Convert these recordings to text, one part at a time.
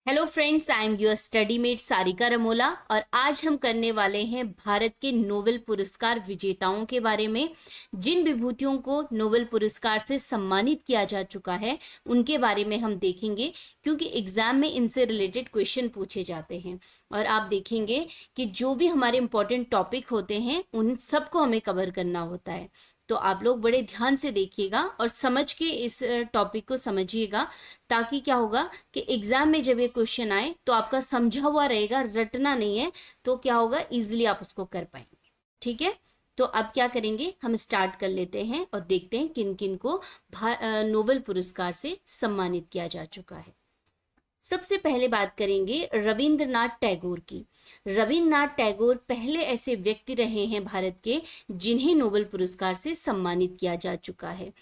Hello friends, I am your study mate Sarika Ramola और आज हम करने वाले हैं भारत के नोबेल पुरस्कार विजेताओं के बारे में। जिन विभूतियों को नोबेल पुरस्कार से सम्मानित किया जा चुका है उनके बारे में हम देखेंगे, क्योंकि एग्जाम में इनसे रिलेटेड क्वेश्चन पूछे जाते हैं। और आप देखेंगे कि जो भी हमारे इंपॉर्टेंट टॉपिक होते हैं उन सबको हमें कवर करना होता है। तो आप लोग बड़े ध्यान से देखिएगा और समझ के इस टॉपिक को समझिएगा, ताकि क्या होगा कि एग्जाम में जब ये क्वेश्चन आए तो आपका समझा हुआ रहेगा, रटना नहीं है। तो क्या होगा, इजीली आप उसको कर पाएंगे। ठीक है, तो अब क्या करेंगे, हम स्टार्ट कर लेते हैं और देखते हैं किन किन को नोबेल पुरस्कार से सम्मानित किया जा चुका है। सबसे पहले बात करेंगे रविंद्रनाथ टैगोर की। रविंद्रनाथ टैगोर पहले ऐसे व्यक्ति रहे हैं भारत के जिन्हें नोबेल पुरस्कार से सम्मानित किया जा चुका है।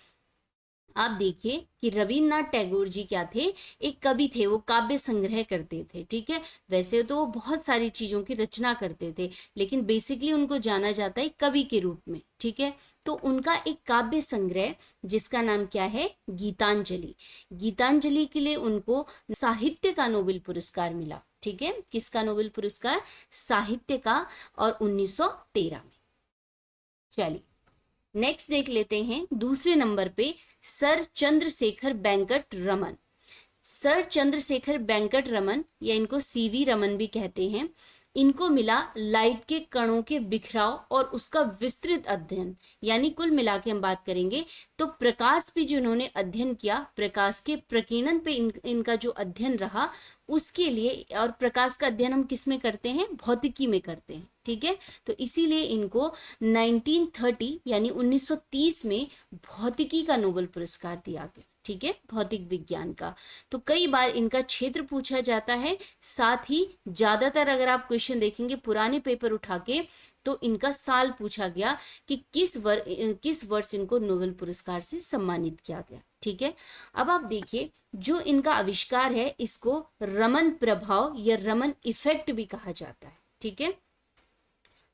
आप देखिए कि रविन्द्रनाथ टैगोर जी क्या थे, एक कवि थे। वो काव्य संग्रह करते थे। ठीक है, वैसे तो वो बहुत सारी चीजों की रचना करते थे, लेकिन बेसिकली उनको जाना जाता है कवि के रूप में। ठीक है, तो उनका एक काव्य संग्रह जिसका नाम क्या है, गीतांजलि। गीतांजलि के लिए उनको साहित्य का नोबेल पुरस्कार मिला। ठीक है, किसका नोबेल पुरस्कार, साहित्य का, और 1913 में। चलिए नेक्स्ट देख लेते हैं। दूसरे नंबर पे सर चंद्रशेखर वेंकट रमन। सर चंद्रशेखर वेंकट रमन, या इनको सीवी रमन भी कहते हैं, इनको मिला लाइट के कणों के बिखराव और उसका विस्तृत अध्ययन। यानी कुल मिला के हम बात करेंगे तो प्रकाश पे जो इन्होंने अध्ययन किया, प्रकाश के प्रकीर्णन पे इनका जो अध्ययन रहा उसके लिए। और प्रकाश का अध्ययन हम किस में करते हैं, भौतिकी में करते हैं। ठीक है, तो इसीलिए इनको 1930 यानी 1930 में भौतिकी का नोबेल पुरस्कार दिया गया। ठीक है, भौतिक विज्ञान का। तो कई बार इनका क्षेत्र पूछा जाता है, साथ ही ज्यादातर अगर आप क्वेश्चन देखेंगे पुराने पेपर उठा के तो इनका साल पूछा गया कि किस वर्ष इनको नोबेल पुरस्कार से सम्मानित किया गया। ठीक है, अब आप देखिए जो इनका आविष्कार है इसको रमन प्रभाव या रमन इफेक्ट भी कहा जाता है। ठीक है,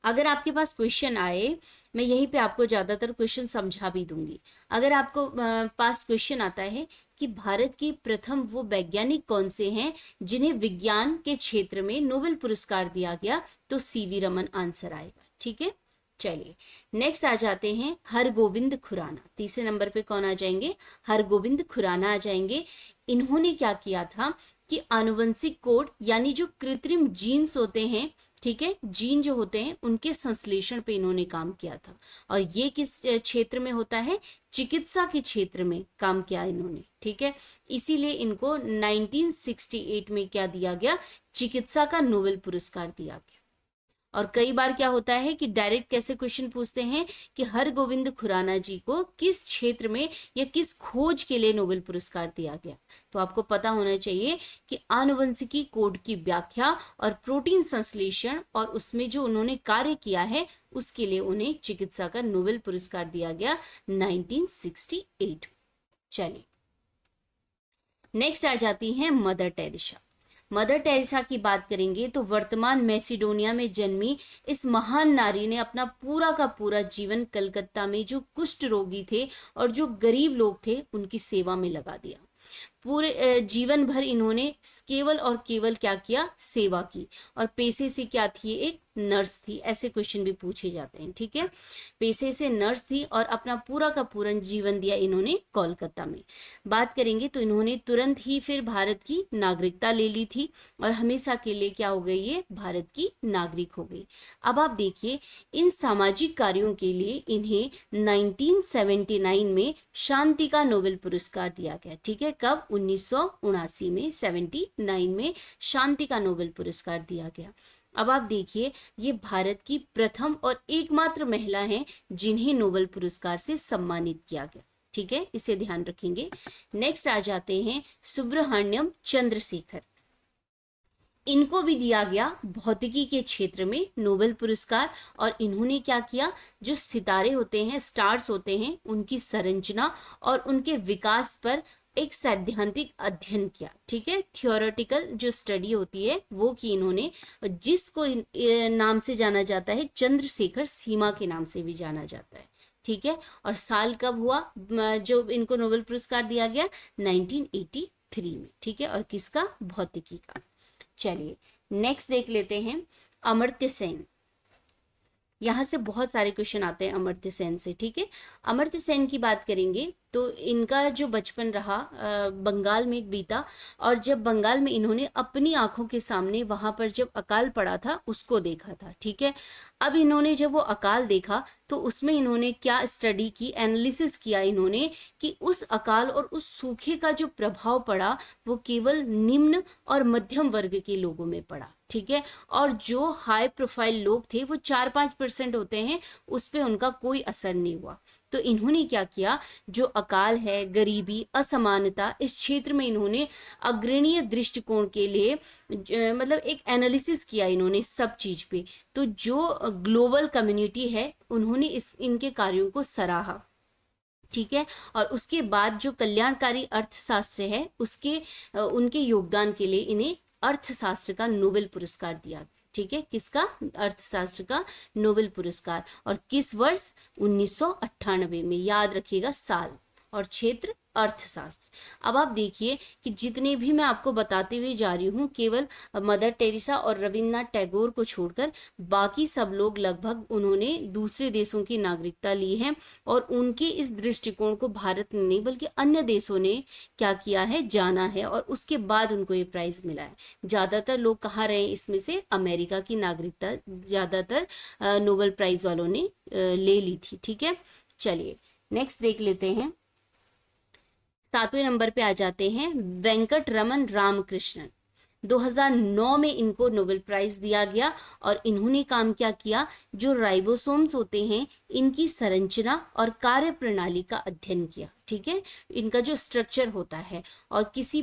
अगर आपके पास क्वेश्चन आए, मैं यहीं पे आपको ज्यादातर क्वेश्चन समझा भी दूंगी। अगर आपको पास क्वेश्चन आता है कि भारत के प्रथम वो वैज्ञानिक कौन से हैं जिन्हें विज्ञान के क्षेत्र में नोबेल पुरस्कार दिया गया, तो सीवी रमन आंसर आएगा। ठीक है, चलिए नेक्स्ट आ जाते हैं हरगोविंद खुराना। तीसरे नंबर पे कौन आ जाएंगे, हरगोविंद खुराना आ जाएंगे। इन्होंने क्या किया था कि आनुवंशिक कोड यानी जो कृत्रिम जीन्स होते हैं, ठीक है, जीन जो होते हैं उनके संश्लेषण पे इन्होंने काम किया था। और ये किस क्षेत्र में होता है, चिकित्सा के क्षेत्र में काम किया इन्होंने। ठीक है, इसीलिए इनको 1968 में क्या दिया गया, चिकित्सा का नोबेल पुरस्कार दिया गया। और कई बार क्या होता है कि डायरेक्ट कैसे क्वेश्चन पूछते हैं कि हरगोविंद खुराना जी को किस क्षेत्र में या किस खोज के लिए नोबेल पुरस्कार दिया गया। तो आपको पता होना चाहिए कि आनुवंशिकी कोड की व्याख्या और प्रोटीन संश्लेषण और उसमें जो उन्होंने कार्य किया है उसके लिए उन्हें चिकित्सा का नोबेल पुरस्कार दिया गया 1968। चलिए नेक्स्ट आ जाती है मदर टेरेसा। मदर टेरेसा की बात करेंगे तो वर्तमान मैसिडोनिया में जन्मी इस महान नारी ने अपना पूरा का पूरा जीवन कलकत्ता में जो कुष्ठ रोगी थे और जो गरीब लोग थे उनकी सेवा में लगा दिया। पूरे जीवन भर इन्होंने केवल और केवल क्या किया, सेवा की। और पेशे से क्या थी, एक नर्स थी। ऐसे क्वेश्चन भी पूछे जाते हैं। ठीक है, पेशे से नर्स थी और अपना पूरा का पूरा जीवन दिया इन्होंने कोलकाता में। बात करेंगे तो इन्होंने तुरंत ही फिर भारत की नागरिकता ले ली थी और हमेशा के लिए क्या हो गई, ये भारत की नागरिक हो गई। अब आप देखिए इन सामाजिक कार्यों के लिए इन्हें 1979 में शांति का नोबेल पुरस्कार दिया गया। ठीक है, कब, 1979 में, 79 में शांति का नोबेल पुरस्कार दिया गया। अब आप देखिए ये भारत की प्रथम और एकमात्र महिला हैं जिन्हें नोबेल पुरस्कार से सम्मानित किया गया। ठीक है, इसे ध्यान रखेंगे। नेक्स्ट आ जाते हैं सुब्रमण्यम चंद्रशेखर। इनको भी दिया गया भौतिकी के क्षेत्र में नोबेल पुरस्कार। और इन्होंने क्या किया, जो सितारे होते हैं, स्टार्स होते हैं, उनकी संरचना और उनके विकास पर एक सैद्धांतिक अध्ययन किया। ठीक है, थियोरेटिकल जो स्टडी होती है वो की इन्होंने, जिसको नाम से जाना जाता है चंद्रशेखर सीमा के नाम से भी जाना जाता है। ठीक है, और साल कब हुआ जो इनको नोबेल पुरस्कार दिया गया, 1980 3 में, ठीक है, और किसका, भौतिकी का। चलिए नेक्स्ट देख लेते हैं अमर्त्य सेन। यहाँ से बहुत सारे क्वेश्चन आते हैं अमर्त्य सेन से, ठीक है। अमर्त्य सेन की बात करेंगे तो इनका जो बचपन रहा बंगाल में एक बीता, और जब बंगाल में इन्होंने अपनी आंखों के सामने वहां पर जब अकाल पड़ा था उसको देखा था, ठीक है। अब इन्होंने जब वो अकाल देखा तो उसमें इन्होंने क्या स्टडी की, एनालिसिस किया इन्होंने कि उस अकाल और उस सूखे का जो प्रभाव पड़ा वो केवल निम्न और मध्यम वर्ग के लोगों में पड़ा, ठीक है। और जो हाई प्रोफाइल लोग थे वो 4-5% होते हैं, उस पर उनका कोई असर नहीं हुआ। तो इन्होंने क्या किया, जो अकाल है, गरीबी, असमानता, इस क्षेत्र में इन्होंने अग्रणीय दृष्टिकोण के लिए मतलब एक एनालिसिस किया इन्होंने सब चीज पे। तो जो ग्लोबल कम्युनिटी है उन्होंने इनके कार्यों को सराहा, ठीक है। और उसके बाद जो कल्याणकारी अर्थशास्त्र है उसके उनके योगदान के लिए इन्हें अर्थशास्त्र का नोबेल पुरस्कार दिया गया, ठीक है। किसका, अर्थशास्त्र का नोबेल पुरस्कार। और किस वर्ष, 1998 में, याद रखिएगा साल, और क्षेत्र अर्थशास्त्र। अब आप देखिए कि जितने भी मैं आपको बताते हुए जा रही हूँ, केवल मदर टेरेसा और रविन्द्रनाथ टैगोर को छोड़कर बाकी सब लोग लगभग उन्होंने दूसरे देशों की नागरिकता ली है, और उनके इस दृष्टिकोण को भारत ने नहीं बल्कि अन्य देशों ने क्या किया है, जाना है, और उसके बाद उनको ये प्राइज मिला है। ज्यादातर लोग कहाँ रहे इसमें से, अमेरिका की नागरिकता ज्यादातर नोबेल प्राइज वालों ने ले ली थी, ठीक है। चलिए नेक्स्ट देख लेते हैं, 7वें नंबर पे आ जाते हैं वेंकट रमन रामकृष्णन। 2009 में इनको नोबेल प्राइज दिया गया, और इन्होंने काम क्या किया, जो राइबोसोम्स होते हैं इनकी संरचना और कार्य प्रणाली का अध्ययन किया, ठीक है। इनका जो स्ट्रक्चर होता है, और किसी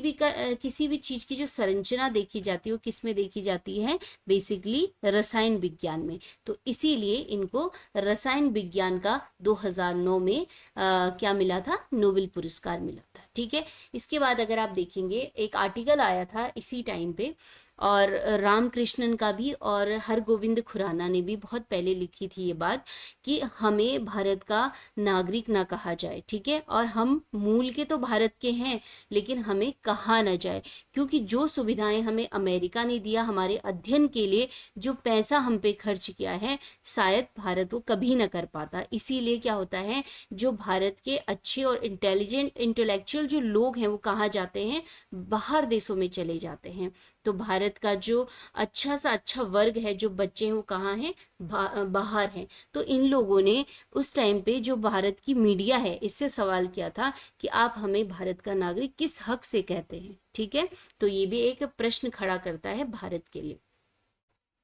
भी चीज की जो संरचना देखी जाती है वो किस में देखी जाती है, बेसिकली रसायन विज्ञान में। तो इसीलिए इनको रसायन विज्ञान का 2009 में क्या मिला था, नोबेल पुरस्कार मिला था, ठीक है। इसके बाद अगर आप देखेंगे एक आर्टिकल आया था इसी टाइम पे, और रामकृष्णन का भी और हरगोविंद खुराना ने भी बहुत पहले लिखी थी ये बात कि हमें भारत का नागरिक ना कहा जाए, ठीक है। और हम मूल के तो भारत के हैं, लेकिन हमें कहा ना जाए, क्योंकि जो सुविधाएं हमें अमेरिका ने दिया हमारे अध्ययन के लिए, जो पैसा हम पे खर्च किया है, शायद भारत वो कभी ना कर पाता। इसीलिए क्या होता है, जो भारत के अच्छे और इंटेलिजेंट इंटेलेक्चुअल जो लोग हैं वो कहाँ जाते हैं, बाहर देशों में चले जाते हैं। तो भारत का जो अच्छा सा अच्छा वर्ग है, जो बच्चे हैं वो कहाँ हैं, बाहर हैं। तो इन लोगों ने उस टाइम पे जो भारत की मीडिया है इससे सवाल किया था कि आप हमें भारत का नागरिक किस हक से कहते हैं, ठीक है। तो ये भी एक प्रश्न खड़ा करता है भारत के लिए।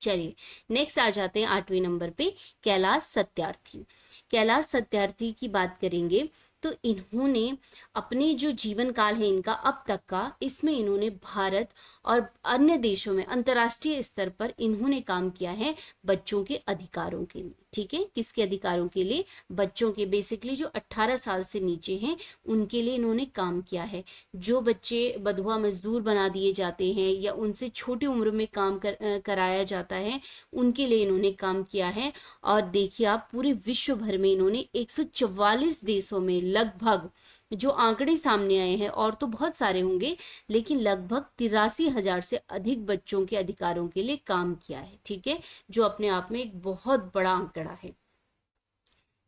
चलिए नेक्स्ट आ जाते हैं 8वें नंबर पे, कैलाश सत्यार्थी। कैलाश सत्यार्थी की बात करेंगे तो इन्होंने अपने जो जीवन काल है इनका अब तक का, इसमें इन्होंने भारत और अन्य देशों में अंतर्राष्ट्रीय स्तर पर इन्होंने काम किया है बच्चों के अधिकारों के लिए, ठीक है। किसके अधिकारों के लिए, बच्चों के, बेसिकली जो 18 साल से नीचे हैं उनके लिए इन्होंने काम किया है। जो बच्चे बधुआ मजदूर बना दिए जाते हैं या उनसे छोटी उम्र में काम कराया जाता है, उनके लिए इन्होंने काम किया है। और देखिए आप, पूरे विश्व भर में इन्होंने 144 देशों में लगभग, जो आंकड़े सामने आए हैं और तो बहुत सारे होंगे, लेकिन लगभग 83,000 से अधिक बच्चों के अधिकारों के लिए काम किया है, ठीक है, जो अपने आप में एक बहुत बड़ा आंकड़ा है।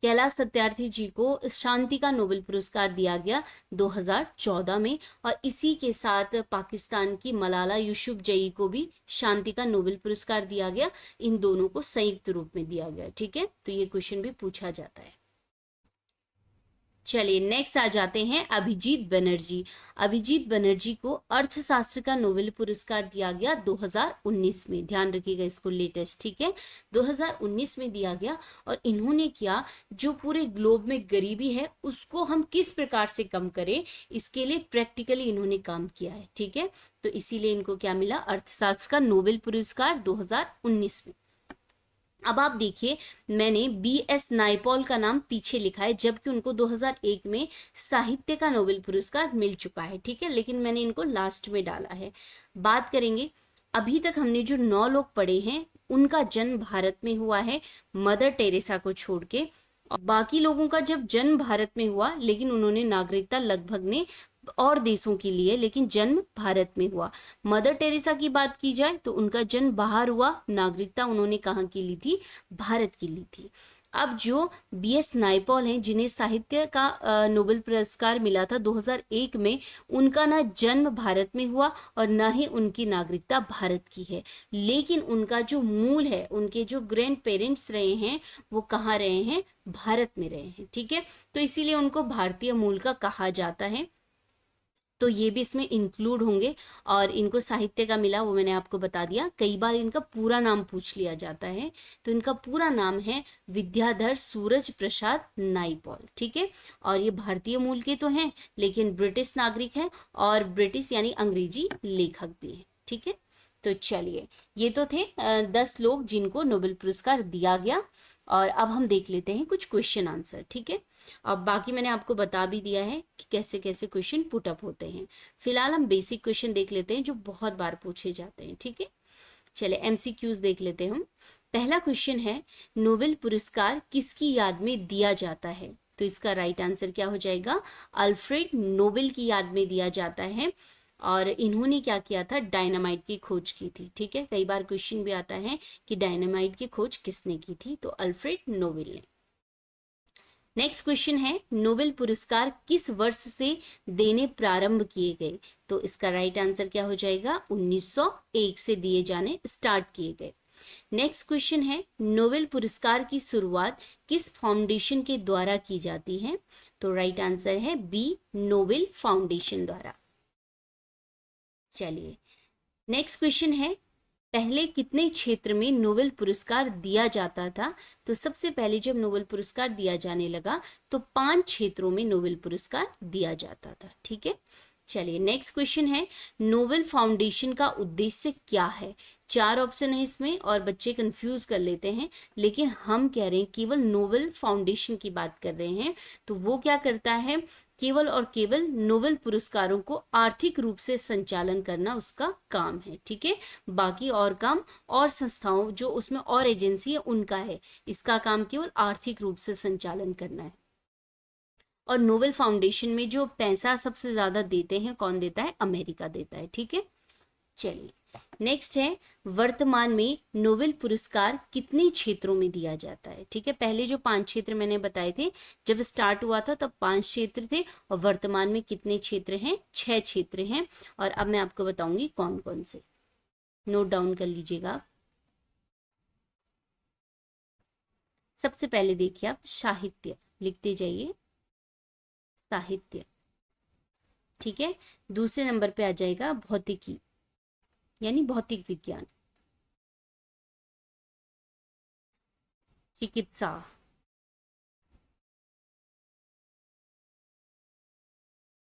कैलाश सत्यार्थी जी को शांति का नोबेल पुरस्कार दिया गया 2014 में, और इसी के साथ पाकिस्तान की मलाला यूसुफजई को भी शांति का नोबेल पुरस्कार दिया गया। इन दोनों को संयुक्त रूप में दिया गया, ठीक है। तो ये क्वेश्चन भी पूछा जाता है। चलिए नेक्स्ट आ जाते हैं अभिजीत बनर्जी। अभिजीत बनर्जी को अर्थशास्त्र का नोबेल पुरस्कार दिया गया 2019 में, ध्यान रखिएगा इसको, लेटेस्ट, ठीक है, 2019 में दिया गया। और इन्होंने किया, जो पूरे ग्लोब में गरीबी है उसको हम किस प्रकार से कम करें, इसके लिए प्रैक्टिकली इन्होंने काम किया है, ठीक है। तो इसीलिए इनको क्या मिला, अर्थशास्त्र का नोबेल पुरस्कार 2019 में। अब आप देखिए, मैंने BS नायपॉल का नाम पीछे लिखा है, जबकि उनको 2001 में साहित्य का नोबेल पुरस्कार मिल चुका है, ठीक है, लेकिन मैंने इनको लास्ट में डाला है। बात करेंगे, अभी तक हमने जो 9 लोग पढ़े हैं उनका जन्म भारत में हुआ है, मदर टेरेसा को छोड़ के। और बाकी लोगों का जब जन्म भारत में हुआ, लेकिन उन्होंने नागरिकता लगभग ने और देशों के लिए, लेकिन जन्म भारत में हुआ। मदर टेरेसा की बात की जाए तो उनका जन्म बाहर हुआ, नागरिकता उन्होंने कहाँ की ली थी, भारत की ली थी। अब जो बीएस नायपॉल हैं, जिन्हें साहित्य का नोबेल पुरस्कार मिला था 2001 में, उनका ना जन्म भारत में हुआ और ना ही उनकी नागरिकता भारत की है, लेकिन उनका जो मूल है, उनके जो ग्रैंड पेरेंट्स रहे हैं वो कहाँ रहे हैं, भारत में रहे हैं। ठीक है, तो इसीलिए उनको भारतीय मूल का कहा जाता है। तो ये भी इसमें इंक्लूड होंगे। और इनको साहित्य का मिला वो मैंने आपको बता दिया। कई बार इनका पूरा नाम पूछ लिया जाता है, तो इनका पूरा नाम है विद्याधर सूरज प्रसाद नाइपॉल। ठीक है, और ये भारतीय मूल के तो हैं, लेकिन ब्रिटिश नागरिक हैं और ब्रिटिश यानी अंग्रेजी लेखक भी हैं। ठीक है, तो चलिए, ये तो थे 10 लोग जिनको नोबेल पुरस्कार दिया गया। और अब हम देख लेते हैं कुछ क्वेश्चन आंसर। ठीक है, अब बाकी मैंने आपको बता भी दिया है कि कैसे कैसे क्वेश्चन पुट अप होते हैं। फिलहाल हम बेसिक क्वेश्चन देख लेते हैं जो बहुत बार पूछे जाते हैं। ठीक है, चले एमसीक्यूज देख लेते हैं हम। पहला क्वेश्चन है, नोबेल पुरस्कार किसकी याद में दिया जाता है? तो इसका राइट आंसर क्या हो जाएगा, अल्फ्रेड नोबेल की याद में दिया जाता है। और इन्होंने क्या किया था, डायनामाइट की खोज की थी। ठीक है, कई बार क्वेश्चन भी आता है कि डायनामाइट की खोज किसने की थी, तो अल्फ्रेड नोबेल ने। नेक्स्ट क्वेश्चन है, नोबेल पुरस्कार किस वर्ष से देने प्रारंभ किए गए? तो इसका राइट आंसर क्या हो जाएगा, 1901 से दिए जाने स्टार्ट किए गए। नेक्स्ट क्वेश्चन है, नोबेल पुरस्कार की शुरुआत किस फाउंडेशन के द्वारा की जाती है? तो राइट आंसर है बी, नोबेल फाउंडेशन द्वारा। चलिए, नेक्स्ट क्वेश्चन है, पहले कितने क्षेत्र में नोबेल पुरस्कार दिया जाता था? तो सबसे पहले जब नोबेल पुरस्कार दिया जाने लगा तो 5 क्षेत्रों में नोबेल पुरस्कार दिया जाता था। ठीक है, चलिए नेक्स्ट क्वेश्चन है, नोबेल फाउंडेशन का उद्देश्य क्या है? 4 ऑप्शन है इसमें और बच्चे कंफ्यूज कर लेते हैं, लेकिन हम कह रहे हैं केवल नोबेल फाउंडेशन की बात कर रहे हैं। तो वो क्या करता है, केवल और केवल नोबेल पुरस्कारों को आर्थिक रूप से संचालन करना उसका काम है। ठीक है, बाकी और काम और संस्थाओं जो उसमें और एजेंसी है उनका है, इसका काम केवल आर्थिक रूप से संचालन करना है। और नोबेल फाउंडेशन में जो पैसा सबसे ज्यादा देते हैं, कौन देता है, अमेरिका देता है। ठीक है, चलिए नेक्स्ट है, वर्तमान में नोबेल पुरस्कार कितने क्षेत्रों में दिया जाता है? ठीक है, पहले जो 5 क्षेत्र मैंने बताए थे, जब स्टार्ट हुआ था तब 5 क्षेत्र थे, और वर्तमान में कितने क्षेत्र हैं, 6 क्षेत्र हैं। और अब मैं आपको बताऊंगी कौन कौन से, नोट डाउन कर लीजिएगा। सबसे पहले देखिए आप, साहित्य लिखते जाइए, साहित्य। ठीक है, दूसरे नंबर पे आ जाएगा भौतिकी यानी भौतिक विज्ञान, चिकित्सा,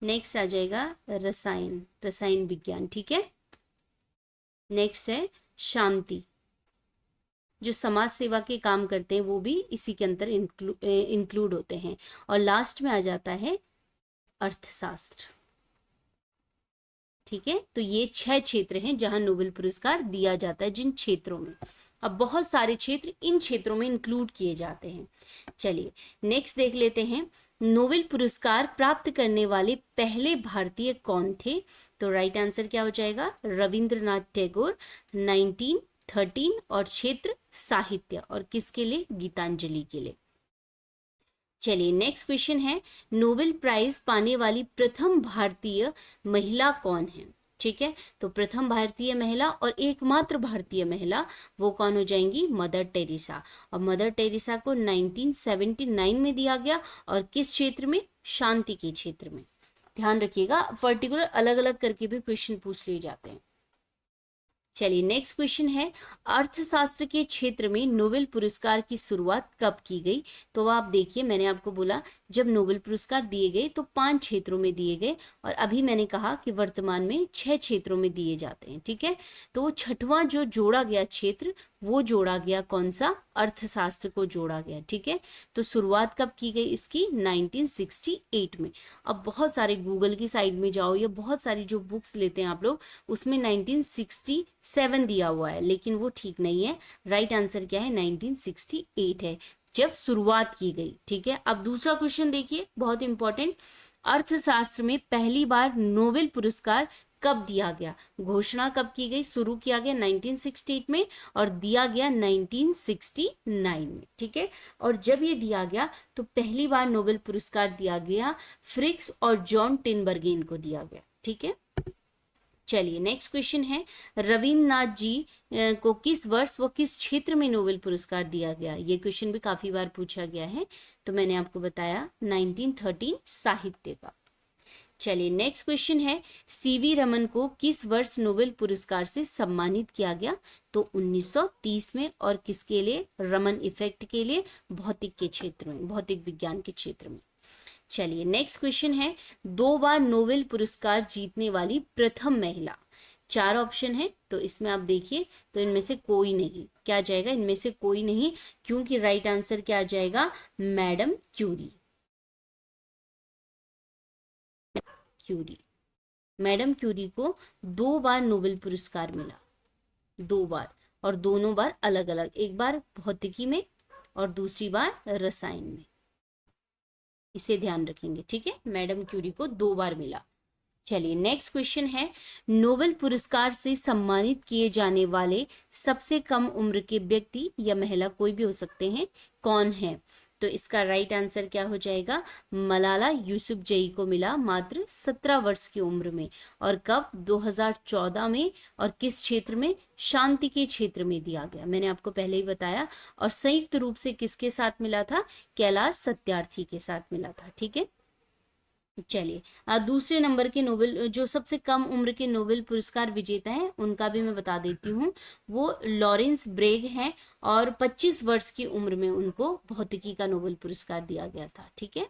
नेक्स्ट आ जाएगा रसायन, रसायन विज्ञान। ठीक है, नेक्स्ट है शांति, जो समाज सेवा के काम करते हैं वो भी इसी के अंदर इंक्लूड होते हैं। और लास्ट में आ जाता है अर्थशास्त्र। ठीक है, तो ये 6 क्षेत्र हैं जहां नोबेल पुरस्कार दिया जाता है, जिन क्षेत्रों में। अब बहुत सारे क्षेत्र इन क्षेत्रों में इंक्लूड किए जाते हैं। चलिए नेक्स्ट देख लेते हैं, नोबेल पुरस्कार प्राप्त करने वाले पहले भारतीय कौन थे? तो राइट आंसर क्या हो जाएगा, रविंद्रनाथ टैगोर, 1913, और क्षेत्र साहित्य, और किसके लिए, गीतांजलि के लिए। चलिए नेक्स्ट क्वेश्चन है, नोबेल प्राइज पाने वाली प्रथम भारतीय महिला कौन है? ठीक है, तो प्रथम भारतीय महिला और एकमात्र भारतीय महिला वो कौन हो जाएंगी, मदर टेरेसा। और मदर टेरेसा को 1979 में दिया गया, और किस क्षेत्र में, शांति के क्षेत्र में। ध्यान रखिएगा, पर्टिकुलर अलग अलग करके भी क्वेश्चन पूछ लिए जाते हैं। चलिए नेक्स्ट क्वेश्चन है, अर्थशास्त्र के क्षेत्र में नोबेल पुरस्कार की शुरुआत कब की गई? तो आप देखिए, मैंने आपको बोला जब नोबेल पुरस्कार दिए गए तो 5 क्षेत्रों में दिए गए, और अभी मैंने कहा कि वर्तमान में 6 क्षेत्रों में दिए जाते हैं। ठीक है, तो 6वां जो जोड़ा गया क्षेत्र, वो जोड़ा गया कौन सा, अर्थशास्त्र को जोड़ा गया। ठीक है, तो शुरुआत कब की गई इसकी, 1968 में। अब बहुत सारे गूगल की साइड में जाओ या बहुत सारी जो बुक्स लेते हैं आप लोग, उसमें 1967 दिया हुआ है, लेकिन वो ठीक नहीं है। राइट आंसर क्या है, 1968 है, जब शुरुआत की गई। ठीक है, अब दूसरा क्वेश्चन देखिए, बहुत इंपॉर्टेंट, अर्थशास्त्र में पहली बार नोबेल पुरस्कार कब दिया गया? घोषणा कब की गई? शुरू किया गया 1968 में और दिया गया 1969 में, ठीक है। और जब ये दिया गया तो पहली बार नोबेल पुरस्कार दिया गया फ्रिक्स और जॉन टिनबर्गेन को दिया गया, ठीक है। चलिए नेक्स्ट क्वेश्चन है, रविन्द्रनाथ जी को किस वर्ष व किस क्षेत्र में नोबेल पुरस्कार दिया गया? ये क्वेश्चन भी काफी बार पूछा गया है, तो मैंने आपको बताया 1913 साहित्य का। चलिए नेक्स्ट क्वेश्चन है, सीवी रमन को किस वर्ष नोबेल पुरस्कार से सम्मानित किया गया? तो 1930 में। और किसके लिए? रमन इफेक्ट के लिए, भौतिक के क्षेत्र में, भौतिक विज्ञान के क्षेत्र में। चलिए नेक्स्ट क्वेश्चन है, 2 बार नोबेल पुरस्कार जीतने वाली प्रथम महिला। 4 ऑप्शन है, तो इसमें आप देखिए तो इनमें से कोई नहीं, क्या जाएगा? इनमें से कोई नहीं, क्योंकि राइट आंसर क्या आ जाएगा? Madam Curie. मैडम क्यूरी को 2 बार नोबेल पुरस्कार मिला, 2 बार, और दोनों बार अलग अलग, एक बार भौतिकी में और दूसरी बार रसायन में। इसे ध्यान रखेंगे, ठीक है। मैडम क्यूरी को 2 बार मिला। चलिए नेक्स्ट क्वेश्चन है, नोबेल पुरस्कार से सम्मानित किए जाने वाले सबसे कम उम्र के व्यक्ति या महिला, कोई भी हो सकते हैं, कौन है? तो इसका राइट आंसर क्या हो जाएगा? मलाला यूसुफजई को मिला मात्र 17 वर्ष की उम्र में। और कब? 2014 में। और किस क्षेत्र में? शांति के क्षेत्र में दिया गया, मैंने आपको पहले ही बताया। और संयुक्त रूप से किसके साथ मिला था? कैलाश सत्यार्थी के साथ मिला था, ठीक है। चलिए दूसरे नंबर के नोबेल, जो सबसे कम उम्र के नोबेल पुरस्कार विजेता हैं, उनका भी मैं बता देती हूँ, वो लॉरेंस ब्रेग हैं। और 25 वर्ष की उम्र में उनको भौतिकी का नोबेल पुरस्कार दिया गया था, ठीक है।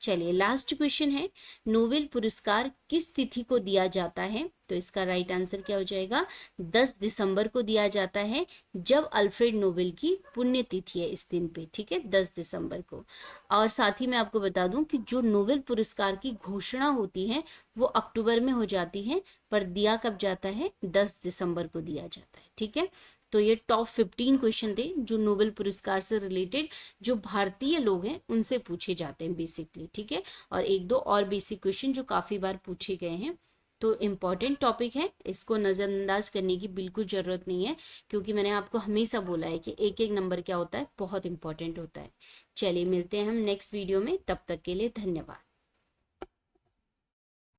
चलिए लास्ट क्वेश्चन है, नोबेल पुरस्कार किस तिथि को दिया जाता है? तो इसका राइट आंसर क्या हो जाएगा? 10 दिसंबर को दिया जाता है, जब अल्फ्रेड नोबेल की पुण्यतिथि है इस दिन पे, ठीक है, 10 दिसंबर को। और साथ ही मैं आपको बता दूं कि जो नोबेल पुरस्कार की घोषणा होती है वो अक्टूबर में हो जाती है, पर दिया कब जाता है? 10 दिसंबर को दिया जाता है, ठीक है। तो ये टॉप 15 क्वेश्चन थे जो नोबेल पुरस्कार से रिलेटेड, जो भारतीय लोग हैं उनसे पूछे जाते हैं बेसिकली, ठीक है। और 1-2 और बेसिक क्वेश्चन जो काफी बार पूछे गए हैं। तो इम्पॉर्टेंट टॉपिक है, इसको नज़रअंदाज करने की बिल्कुल ज़रूरत नहीं है, क्योंकि मैंने आपको हमेशा बोला है कि एक एक नंबर क्या होता है, बहुत इंपॉर्टेंट होता है। चलिए मिलते हैं हम नेक्स्ट वीडियो में, तब तक के लिए धन्यवाद।